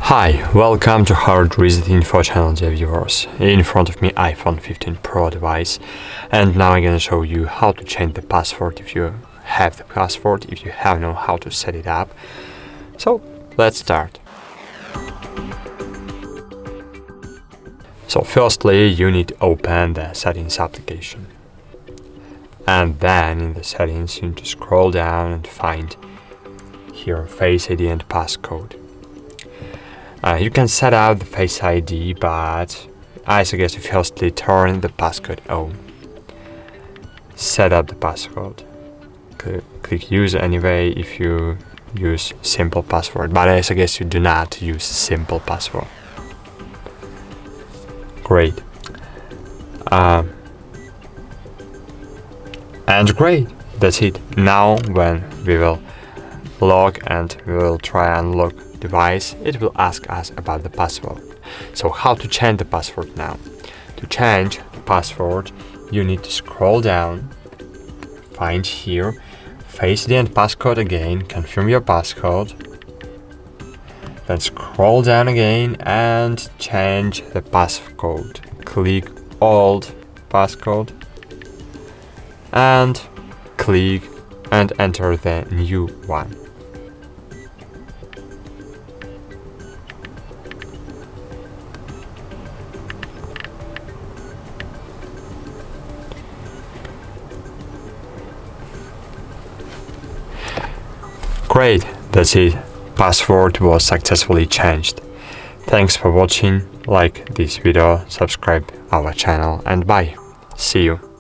Hi, welcome to HardReset.Info channel, dear viewers. In front of me iPhone 15 Pro device, and now I'm gonna show you how to change the password if you have the password, if you have know how to set it up. So let's start. So firstly, you need to open the settings application, and then in the settings you need to scroll down and find here Face ID and Passcode. You can set up the Face ID, but I suggest you firstly turn the passcode on. Set up the passcode. Click use anyway if you use simple password, but I suggest you do not use simple password. Great. And great, that's it. Now when we will log and we will try and unlock device, it will ask us about the password. So how to change the password now? To change the password, you need to scroll down, find here Face ID and Passcode again, confirm your passcode, then scroll down again and change the passcode. Click old passcode and click and enter the new one. Great, that's it. Password was successfully changed. Thanks for watching. Like this video, subscribe our channel, and bye. See you.